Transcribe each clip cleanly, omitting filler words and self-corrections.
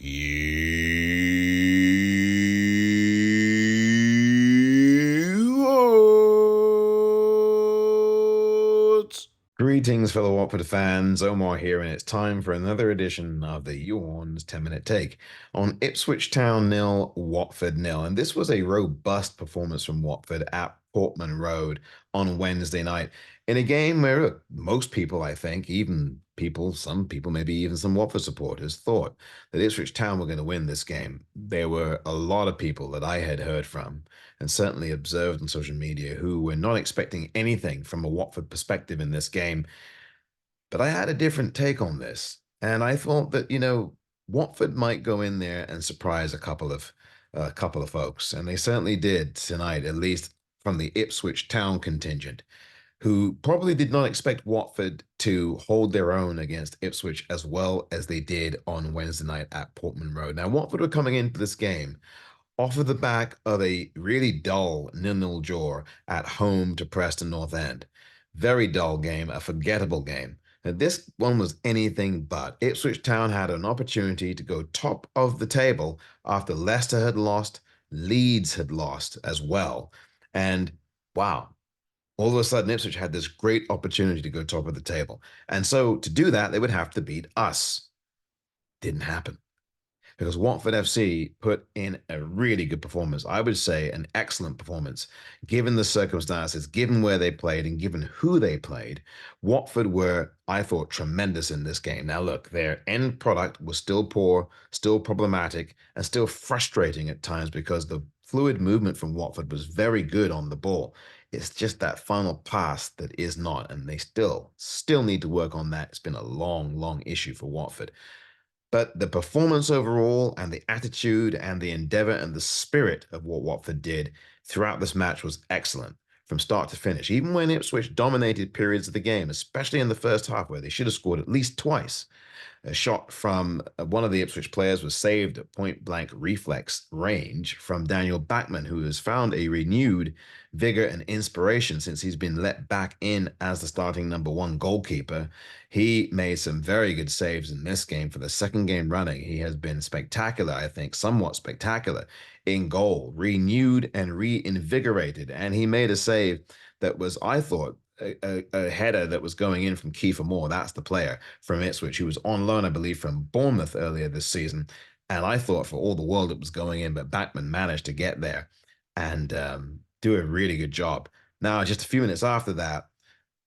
Youorns. Greetings, fellow Watford fans. Omar here, and it's time for another edition of the Youorns 10-minute take on Ipswich Town nil, Watford nil. And this was a robust performance from Watford at Portman Road on Wednesday night in a game where most people, I think, even people, some people, maybe even some Watford supporters, thought that Ipswich Town were going to win this game. There were a lot of people that I had heard from and certainly observed on social media who were not expecting anything from a Watford perspective in this game. But I had a different take on this. And I thought that, Watford might go in there and surprise a couple of folks. And they certainly did tonight, at least from the Ipswich Town contingent, who probably did not expect Watford to hold their own against Ipswich as well as they did on Wednesday night at Portman Road. Now, Watford were coming into this game off of the back of a really dull 0-0 draw at home to Preston North End. Very dull game, a forgettable game. And this one was anything but. Ipswich Town had an opportunity to go top of the table after Leicester had lost, Leeds had lost as well. And wow, all of a sudden Ipswich had this great opportunity to go top of the table. And so to do that, they would have to beat us. Didn't happen because Watford FC put in a really good performance. I would say an excellent performance, given the circumstances, given where they played, and given who they played. Watford were, I thought, tremendous in this game. Now, look, their end product was still poor, still problematic, and still frustrating at times because the fluid movement from Watford was very good on the ball. It's just that final pass that is not, and they still need to work on that. It's been a long, long issue for Watford. But the performance overall and the attitude and the endeavor and the spirit of what Watford did throughout this match was excellent from start to finish. Even when Ipswich dominated periods of the game, especially in the first half where they should have scored at least twice, a shot from one of the Ipswich players was saved at point blank reflex range from Daniel Bachmann, who has found a renewed vigor and inspiration since he's been let back in as the starting number one goalkeeper. He made some very good saves in this game for the second game running. He has been spectacular, I think, somewhat spectacular in goal, renewed and reinvigorated. And he made a save that was, I thought, a header that was going in from Kiefer Moore. That's the player from Ipswich who was on loan, I believe, from Bournemouth earlier this season. And I thought for all the world it was going in, but Bachmann managed to get there and do a really good job. Now, just a few minutes after that,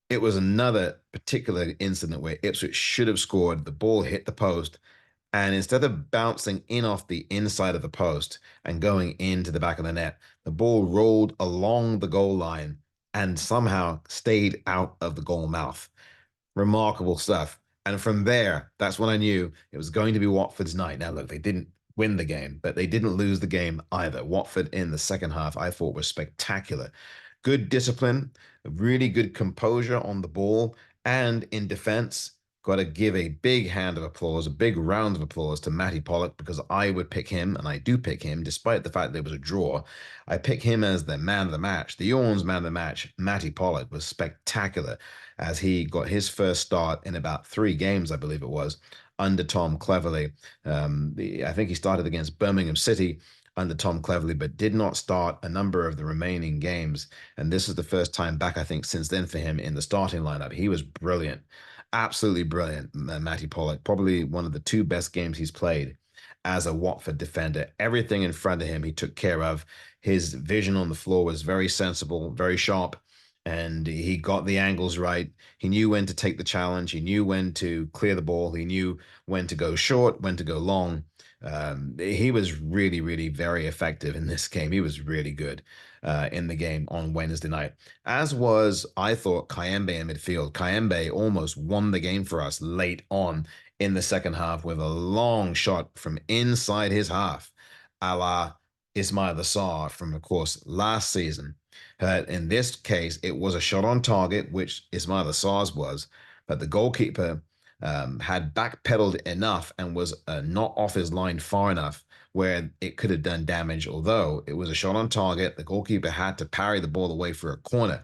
it was another particular incident where Ipswich should have scored. The ball hit the post, and instead of bouncing in off the inside of the post and going into the back of the net, the ball rolled along the goal line and somehow stayed out of the goal mouth. Remarkable stuff. And from there, that's when I knew it was going to be Watford's night. Now, look, they didn't win the game, but they didn't lose the game either. Watford in the second half, I thought, was spectacular. Good discipline, really good composure on the ball, and in defense, got to give a big hand of applause, a big round of applause to Matty Pollock because I would pick him, and I do pick him, despite the fact that it was a draw. I pick him as the man of the match. The Orns man of the match, Matty Pollock, was spectacular as he got his first start in about 3 games, I believe it was, under Tom Cleverley. I think he started against Birmingham City under Tom Cleverley, but did not start a number of the remaining games. And this is the first time back, I think, since then for him in the starting lineup. He was brilliant. Absolutely brilliant, Matty Pollock. Probably one of the 2 best games he's played as a Watford defender. Everything in front of him he took care of. His vision on the floor was very sensible, very sharp, and he got the angles right. He knew when to take the challenge. He knew when to clear the ball. He knew when to go short, when to go long. He was really, really very effective in this game. He was really good in the game on Wednesday night, as was, I thought, Kayembe in midfield. Kayembe almost won the game for us late on in the second half with a long shot from inside his half, a la Ismail Assar from, of course, last season. In this case, it was a shot on target, which Ismail Assar's was, but the goalkeeper had backpedaled enough and was not off his line far enough where it could have done damage. Although it was a shot on target, the goalkeeper had to parry the ball away for a corner.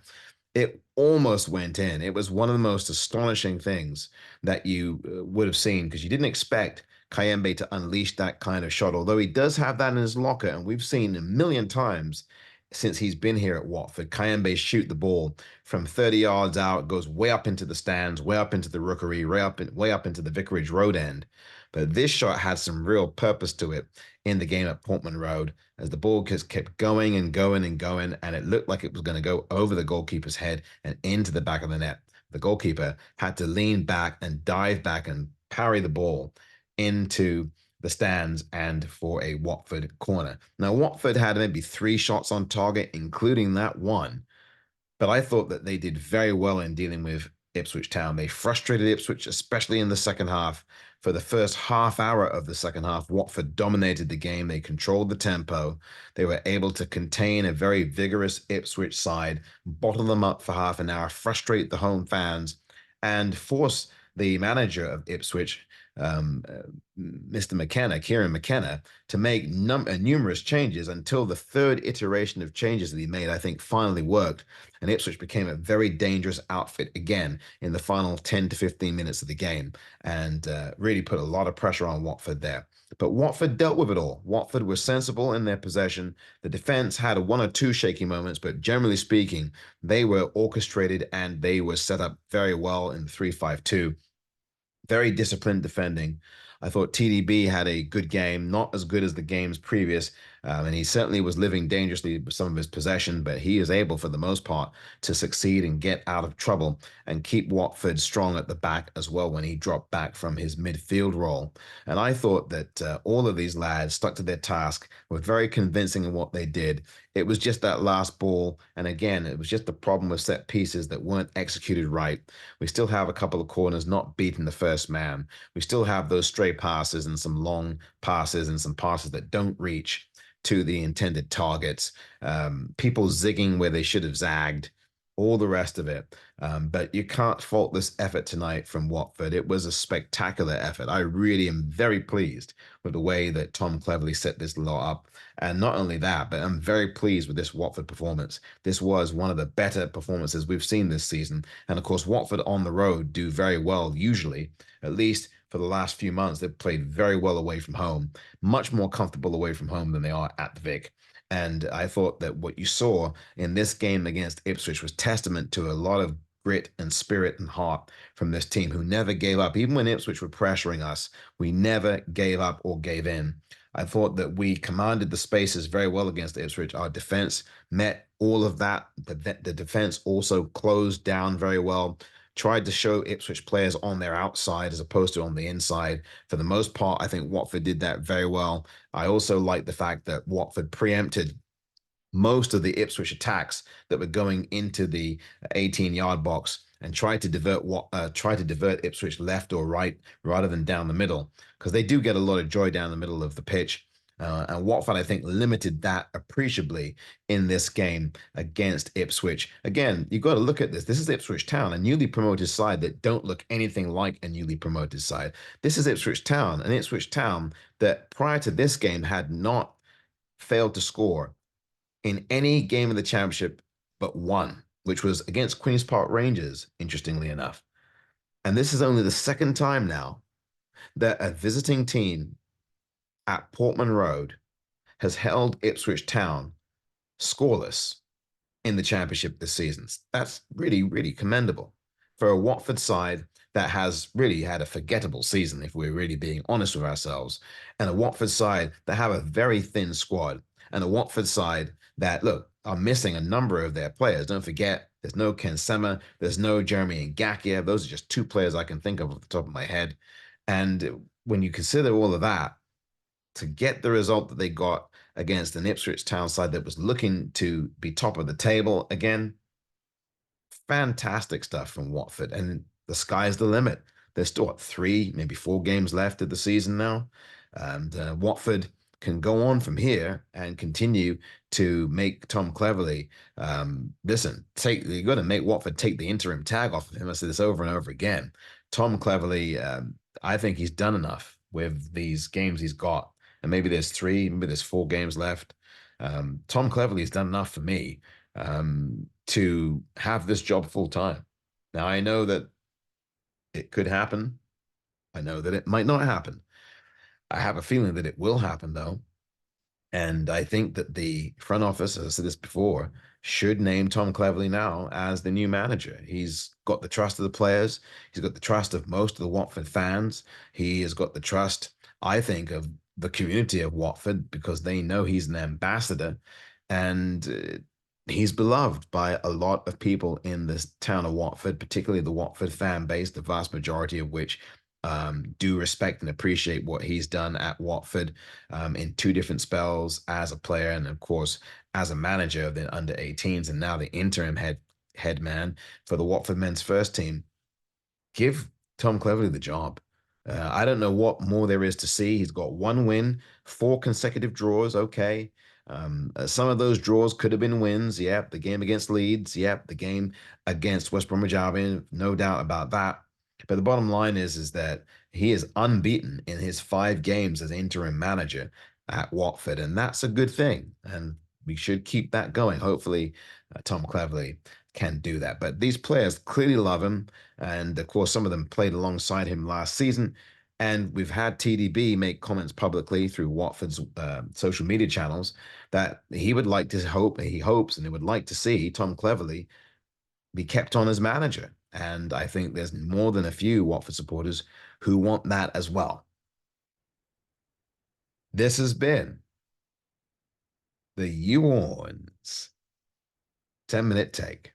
It almost went in. It was one of the most astonishing things that you would have seen because you didn't expect Kayembe to unleash that kind of shot, although he does have that in his locker, and we've seen a million times since he's been here at Watford. Kayembe shoot the ball from 30 yards out, goes way up into the stands, way up into the rookery, way up into the Vicarage Road end. But this shot had some real purpose to it in the game at Portman Road as the ball just kept going and going and going, and it looked like it was going to go over the goalkeeper's head and into the back of the net. The goalkeeper had to lean back and dive back and parry the ball into the stands and for a Watford corner. Now, Watford had maybe 3 shots on target, including that one, but I thought that they did very well in dealing with Ipswich Town. They frustrated Ipswich, especially in the second half. For the first half hour of the second half, Watford dominated the game. They controlled the tempo. They were able to contain a very vigorous Ipswich side, bottle them up for half an hour, frustrate the home fans, and force the manager of Ipswich, Mr. McKenna, Kieran McKenna, to make numerous changes until the third iteration of changes that he made, I think, finally worked. And Ipswich became a very dangerous outfit again in the final 10 to 15 minutes of the game and really put a lot of pressure on Watford there. But Watford dealt with it all. Watford was sensible in their possession. The defense had a 1 or 2 shaky moments, but generally speaking, they were orchestrated and they were set up very well in the 3-5-2. Very disciplined defending. I thought TDB had a good game, not as good as the games previous, and he certainly was living dangerously with some of his possession, but he is able, for the most part, to succeed and get out of trouble and keep Watford strong at the back as well when he dropped back from his midfield role. And I thought that all of these lads stuck to their task, were very convincing in what they did. It was just that last ball, and again, it was just the problem with set pieces that weren't executed right. We still have a couple of corners not beating the first man. We still have those stray passes and some long passes and some passes that don't reach to the intended targets. People zigging where they should have zagged, all the rest of it. But you can't fault this effort tonight from Watford. It was a spectacular effort. I really am very pleased with the way that Tom Cleverley set this lot up. And not only that, but I'm very pleased with this Watford performance. This was one of the better performances we've seen this season. And of course, Watford on the road do very well, usually, at least for the last few months. They've played very well away from home, much more comfortable away from home than they are at the Vic. And I thought that what you saw in this game against Ipswich was testament to a lot of grit and spirit and heart from this team who never gave up. Even when Ipswich were pressuring us, we never gave up or gave in. I thought that we commanded the spaces very well against Ipswich. Our defense met all of that. The defense also closed down very well, tried to show Ipswich players on their outside as opposed to on the inside. For the most part, I think Watford did that very well. I also like the fact that Watford preempted most of the Ipswich attacks that were going into the 18-yard box and tried to divert Ipswich left or right rather than down the middle, because they do get a lot of joy down the middle of the pitch. And Watford, I think, limited that appreciably in this game against Ipswich. Again, you've got to look at this. This is Ipswich Town, a newly promoted side that don't look anything like a newly promoted side. This is Ipswich Town, an Ipswich Town that prior to this game had not failed to score in any game of the championship but one, which was against Queen's Park Rangers, interestingly enough. And this is only the second time now that a visiting team at Portman Road has held Ipswich Town scoreless in the championship this season. That's really, really commendable for a Watford side that has really had a forgettable season, if we're really being honest with ourselves, and a Watford side that have a very thin squad, and a Watford side that, look, are missing a number of their players. Don't forget, there's no Ken Sema, there's no Jeremy Ngakia. Those are just 2 players I can think of off the top of my head. And when you consider all of that, to get the result that they got against an Ipswich Town side that was looking to be top of the table again, fantastic stuff from Watford. And the sky's the limit. There's still, what, 3, maybe 4 games left of the season now. And Watford can go on from here and continue to make Tom Cleverley, listen, you got to make Watford take the interim tag off of him. I say this over and over again. Tom Cleverley, I think he's done enough with these games he's got. And maybe there's 3, maybe there's 4 games left. Tom Cleverley's done enough for me to have this job full time. Now, I know that it could happen. I know that it might not happen. I have a feeling that it will happen though. And I think that the front office, as I said this before, should name Tom Cleverley now as the new manager. He's got the trust of the players. He's got the trust of most of the Watford fans. He has got the trust, I think, of the community of Watford because they know he's an ambassador. And he's beloved by a lot of people in this town of Watford, particularly the Watford fan base, the vast majority of which do respect and appreciate what he's done at Watford in two different spells as a player and, of course, as a manager of the under 18s and now the interim head man for the Watford men's first team. Give Tom Cleverley the job. I don't know what more there is to see. He's got one win, four consecutive draws. Okay. Some of those draws could have been wins. Yep. The game against Leeds. Yep. The game against West Bromwich Albion. No doubt about that. But the bottom line is that he is unbeaten in his 5 games as interim manager at Watford. And that's a good thing. And we should keep that going. Hopefully, Tom Cleverley can do that. But these players clearly love him. And of course, some of them played alongside him last season. And we've had TDB make comments publicly through Watford's social media channels that he hopes, and he would like to see Tom Cleverley be kept on as manager. And I think there's more than a few Watford supporters who want that as well. This has been the YouOrns 10-minute take.